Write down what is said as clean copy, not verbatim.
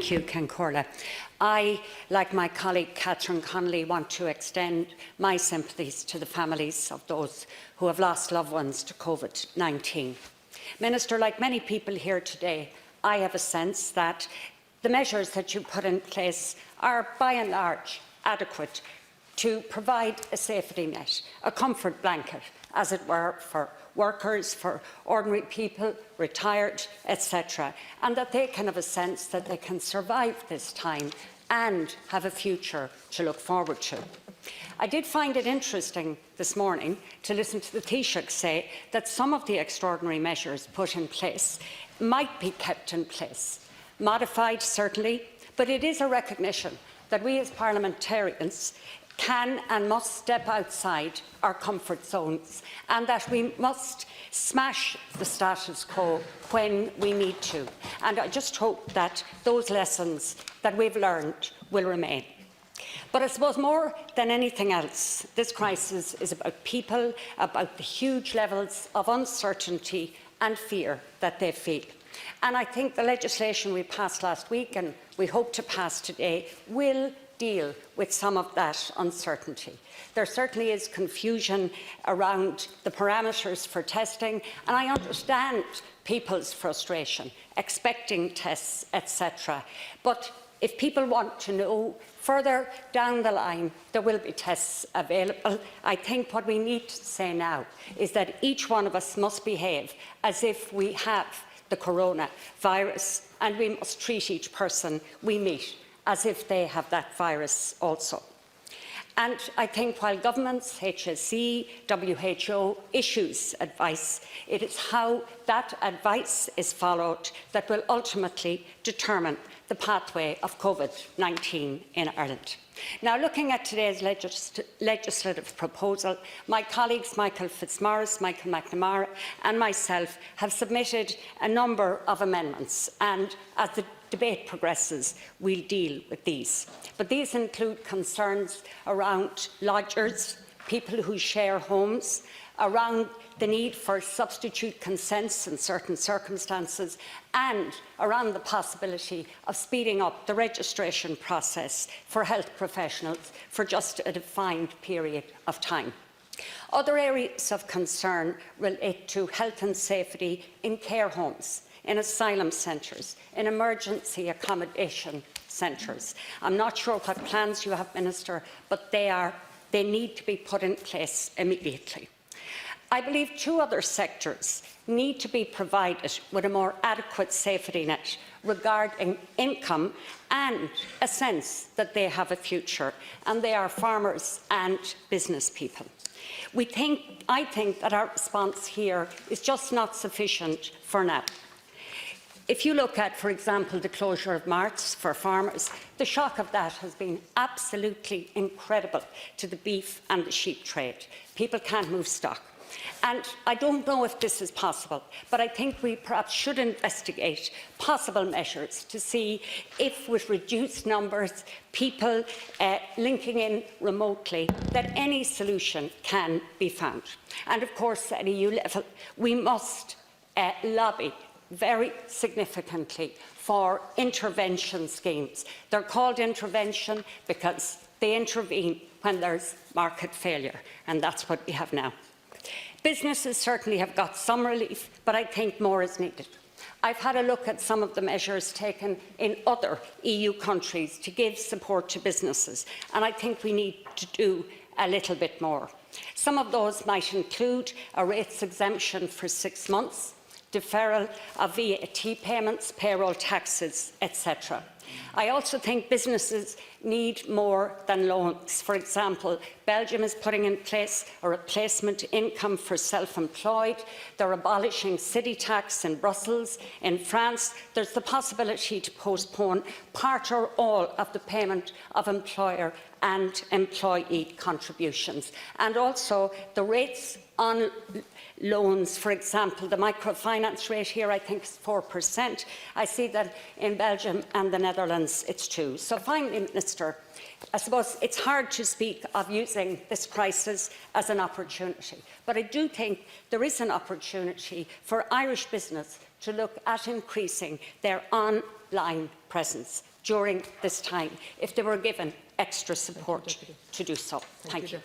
Thank you, Ken Corla. I, like my colleague Catherine Connolly, want to extend my sympathies to the families of those who have lost loved ones to COVID-19. Minister, like many people here today, I have a sense that the measures that you put in place are, by and large, adequate to provide a safety net, a comfort blanket, as it were, for workers, for ordinary people, retired, etc., and that they can have a sense that they can survive this time and have a future to look forward to. I did find it interesting this morning to listen to the Taoiseach say that some of the extraordinary measures put in place might be kept in place, modified certainly, but it is a recognition that we as parliamentarians can and must step outside our comfort zones, and that we must smash the status quo when we need to. And I just hope that those lessons that we've learned will remain. But I suppose more than anything else, this crisis is about people, about the huge levels of uncertainty and fear that they feel. And I think the legislation we passed last week, and we hope to pass today, will deal with some of that uncertainty. There certainly is confusion around the parameters for testing, and I understand people's frustration, expecting tests, etc. But if people want to know further down the line there will be tests available, I think what we need to say now is that each one of us must behave as if we have the coronavirus, and we must treat each person we meet as if they have that virus also. And I think while governments, HSE, WHO issues advice, it is how that advice is followed that will ultimately determine the pathway of COVID-19 in Ireland. Now, looking at today's legislative proposal, my colleagues Michael Fitzmaurice, Michael McNamara and myself have submitted a number of amendments, and as the debate progresses, we'll deal with these. But these include concerns around lodgers, people who share homes, around the need for substitute consents in certain circumstances, and around the possibility of speeding up the registration process for health professionals for just a defined period of time. Other areas of concern relate to health and safety in care homes, in asylum centres, in emergency accommodation centres. I'm not sure what plans you have, Minister, but they need to be put in place immediately. I believe two other sectors need to be provided with a more adequate safety net regarding income and a sense that they have a future, and they are farmers and business people. I think that our response here is just not sufficient for now. If you look at, for example, the closure of marts for farmers, the shock of that has been absolutely incredible to the beef and the sheep trade. People can't move stock. And I don't know if this is possible, but I think we perhaps should investigate possible measures to see if, with reduced numbers, people linking in remotely, that any solution can be found. And of course, at EU level, we must lobby very significantly for intervention schemes. They're called intervention because they intervene when there's market failure, and that's what we have now. Businesses certainly have got some relief, but I think more is needed. I've had a look at some of the measures taken in other EU countries to give support to businesses, and I think we need to do a little bit more. Some of those might include a rates exemption for 6 months, deferral of VAT payments, payroll taxes, etc. I also think businesses need more than loans. For example, Belgium is putting in place a replacement income for self-employed. They're abolishing city tax in Brussels. In France, there's the possibility to postpone part or all of the payment of employer and employee contributions. And also the rates on loans, for example, the microfinance rate here I think is 4%. I see that in Belgium and the Netherlands it's 2%. So finally, Minister, I suppose it's hard to speak of using this crisis as an opportunity, but I do think there is an opportunity for Irish business to look at increasing their line presence during this time if they were given extra support to do so. Thank you.